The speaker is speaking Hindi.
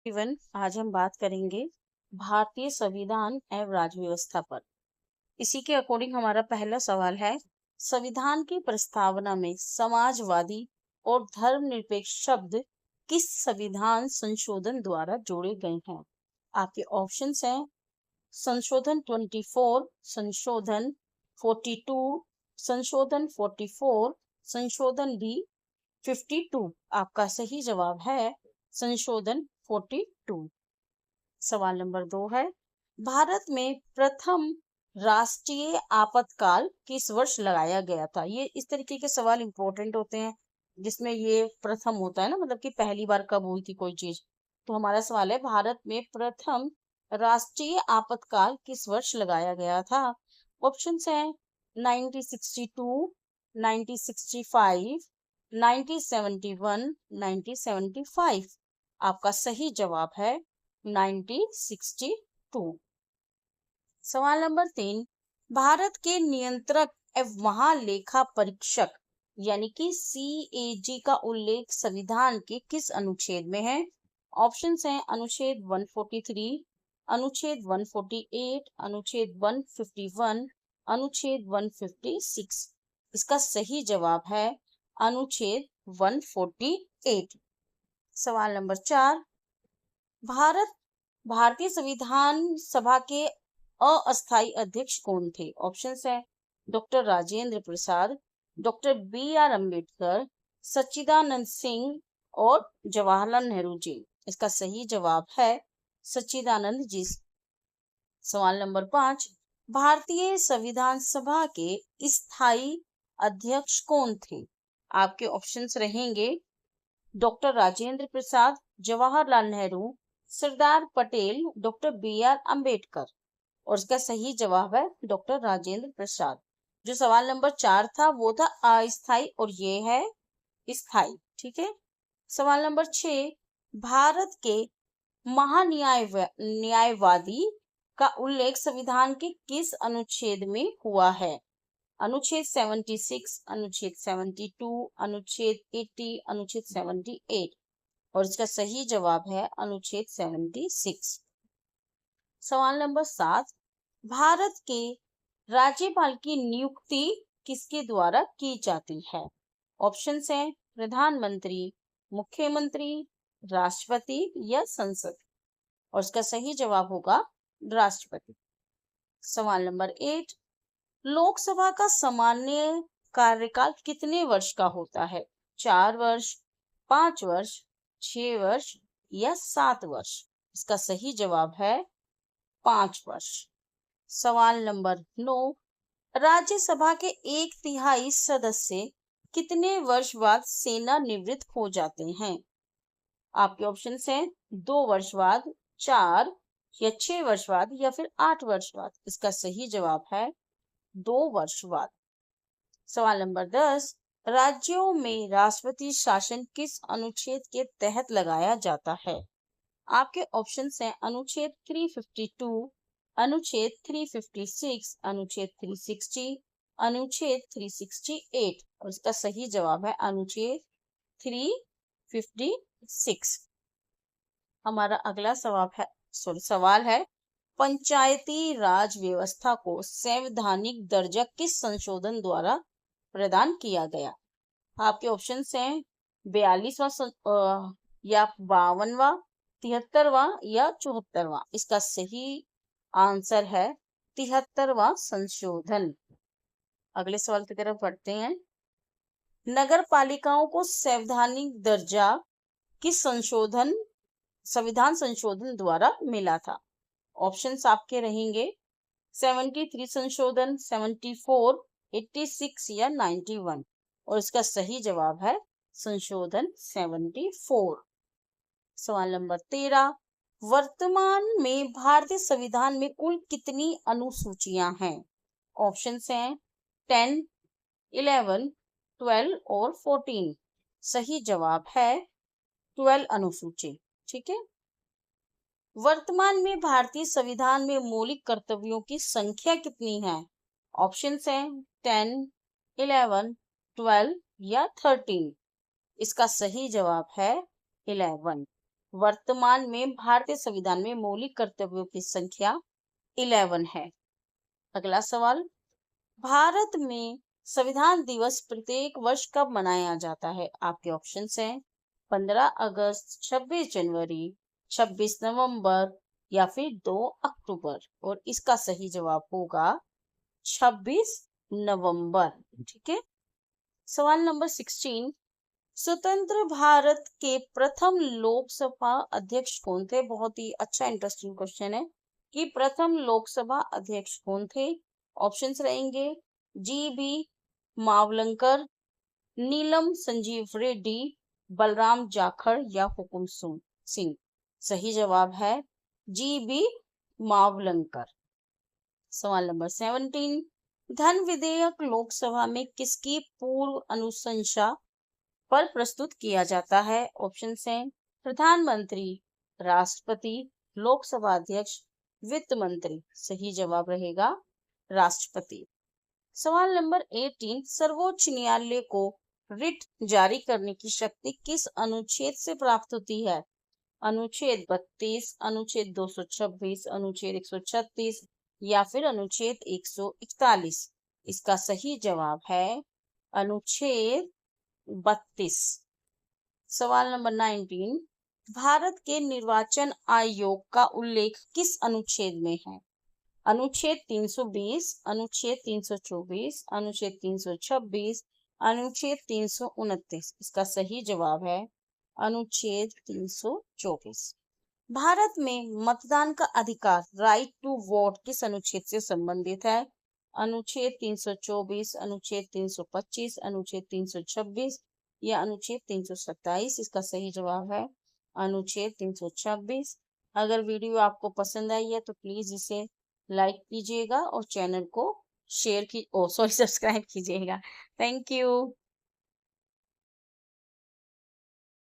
इवन आज हम बात करेंगे भारतीय संविधान एवं राज्य व्यवस्था पर। इसी के अकॉर्डिंग हमारा पहला सवाल है, संविधान की प्रस्तावना में समाजवादी और धर्मनिरपेक्ष शब्द किस संविधान संशोधन द्वारा जोड़े गए हैं? आपके ऑप्शंस हैं संशोधन 24, संशोधन 42, संशोधन 44, संशोधन डी 52। आपका सही जवाब है संशोधन 42। सवाल नंबर 2 है, भारत में प्रथम राष्ट्रीय आपातकाल किस वर्ष लगाया गया था? ये इस तरीके के सवाल इंपॉर्टेंट होते हैं जिसमें ये प्रथम होता है ना, मतलब कि पहली बार कब हुई थी कोई चीज। तो हमारा सवाल है, भारत में प्रथम राष्ट्रीय आपातकाल किस वर्ष लगाया गया था? ऑप्शंस हैं 1962, 1965, 1971, 1975। आपका सही जवाब है 1962। सवाल नंबर 3, भारत के नियंत्रक एवं महालेखा परीक्षक यानी कि सीएजी का उल्लेख संविधान के किस अनुच्छेद में है? ऑप्शंस हैं अनुच्छेद 143, अनुच्छेद 148, अनुच्छेद 151, अनुच्छेद 156। इसका सही जवाब है अनुच्छेद 148। सवाल नंबर 4, भारतीय संविधान सभा के अस्थायी अध्यक्ष कौन थे? ऑप्शंस है doctor Rajendra Prasad, doctor B R Ambedkar, Sachchidanand Singh और जवाहरलाल नेहरू जी। इसका सही जवाब है सच्चिदानंद जी। सवाल नंबर 5, भारतीय संविधान सभा के स्थायी अध्यक्ष कौन थे? आपके ऑप्शंस रहेंगे doctor Rajendra Prasad, Jawaharlal Nehru, Sardar Patel, doctor B R Ambedkar. और इसका सही जवाब है डॉक्टर राजेंद्र प्रसाद। जो सवाल नंबर 4 था वो था अस्थायी और ये है स्थायी। ठीक है। सवाल नंबर 6, भारत के न्यायवादी का उल्लेख संविधान के किस अनुच्छेद में हुआ है? अनुच्छेद 76, अनुच्छेद 72, अनुच्छेद 80, अनुच्छेद 78। और इसका सही जवाब है अनुच्छेद 76। सवाल नंबर 7, भारत के राज्यपाल की नियुक्ति किसके द्वारा की जाती है? ऑप्शंस हैं प्रधानमंत्री, मुख्यमंत्री, राष्ट्रपति या संसद। और इसका सही जवाब होगा राष्ट्रपति। सवाल नंबर 8, लोकसभा का सामान्य कार्यकाल कितने वर्ष का होता है? 4 वर्ष, 5 वर्ष, 6 वर्ष या 7 वर्ष? इसका सही जवाब है 5 वर्ष। सवाल नंबर 9, राज्यसभा के 1/3 सदस्य कितने वर्ष बाद सेना निवृत्त हो जाते हैं? आपके ऑप्शंस हैं 2 वर्ष बाद, 4 या 6 वर्ष बाद या फिर 8 वर्ष बाद। इसका सही जवाब है 2 वर्ष बाद। सवाल नंबर 10, राज्यों में राष्ट्रपति शासन किस अनुच्छेद के तहत लगाया जाता है? आपके ऑप्शंस हैं अनुच्छेद 352, अनुच्छेद 356, अनुच्छेद 360, अनुच्छेद 368। और इसका सही जवाब है अनुच्छेद 356। हमारा अगला सवाल है, पंचायती राज व्यवस्था को संवैधानिक दर्जा किस संशोधन द्वारा प्रदान किया गया? आपके ऑप्शंस हैं 42वां या 52वां, 73वां या 74वां। इसका सही आंसर है 73वां संशोधन। अगले सवाल की तरफ बढ़ते हैं, नगर पालिकाओं को संवैधानिक दर्जा किस संविधान संशोधन द्वारा मिला था? ऑप्शंस आपके रहेंगे 73 संशोधन, 74, 86 या 91। और इसका सही जवाब है संशोधन 74। सवाल नंबर 13, वर्तमान में भारतीय संविधान में कुल कितनी अनुसूचियां हैं? ऑप्शंस हैं 10, 11, 12 और 14। सही जवाब है 12 अनुसूची। ठीक है। वर्तमान में भारतीय संविधान में मौलिक कर्तव्यों की संख्या कितनी है? ऑप्शंस हैं 10, 11, 12 या 13। इसका सही जवाब है 11। वर्तमान में भारतीय संविधान में मौलिक कर्तव्यों की संख्या 11 है। अगला सवाल, भारत में संविधान दिवस प्रत्येक वर्ष कब मनाया जाता है? आपके ऑप्शंस हैं 15 अगस्त, 26 जनवरी, 26 नवंबर या फिर 2 अक्टूबर। और इसका सही जवाब होगा 26 नवंबर। ठीक है। सवाल नंबर 16, स्वतंत्र भारत के प्रथम लोकसभा अध्यक्ष कौन थे? बहुत ही अच्छा इंटरेस्टिंग क्वेश्चन है कि प्रथम लोकसभा अध्यक्ष कौन थे। ऑप्शंस रहेंगे जी.बी. मावलंकर, नीलम संजीव रेड्डी, बलराम जाखड़ या हुकुम सिंह। सही जवाब है जी.बी. मावलंकर। सवाल नंबर 17, धन विधेयक लोकसभा में किसकी पूर्व अनुशंसा पर प्रस्तुत किया जाता है? ऑप्शन हैं प्रधानमंत्री, राष्ट्रपति, लोकसभा अध्यक्ष, वित्त मंत्री। सही जवाब रहेगा राष्ट्रपति। सवाल नंबर 18, सर्वोच्च न्यायालय को रिट जारी करने की शक्ति किस अनुच्छेद से प्राप्त होती है? अनुच्छेद 32, अनुच्छेद 226, अनुच्छेद 136 या फिर अनुच्छेद 141। इसका सही जवाब है अनुच्छेद 32। सवाल नंबर 19, भारत के निर्वाचन आयोग का उल्लेख किस अनुच्छेद में है? अनुच्छेद 320, अनुच्छेद 324, अनुच्छेद 326, अनुच्छेद 329। इसका सही जवाब है अनुच्छेद 324। भारत में मतदान का अधिकार, राइट टू वोट, किस अनुच्छेद से संबंधित है? अनुच्छेद 324, अनुच्छेद 325, अनुच्छेद 326 या अनुच्छेद 327। इसका सही जवाब है अनुच्छेद 326। अगर वीडियो आपको पसंद आई है तो प्लीज इसे लाइक कीजिएगा और चैनल को सब्सक्राइब कीजिएगा। Thank you.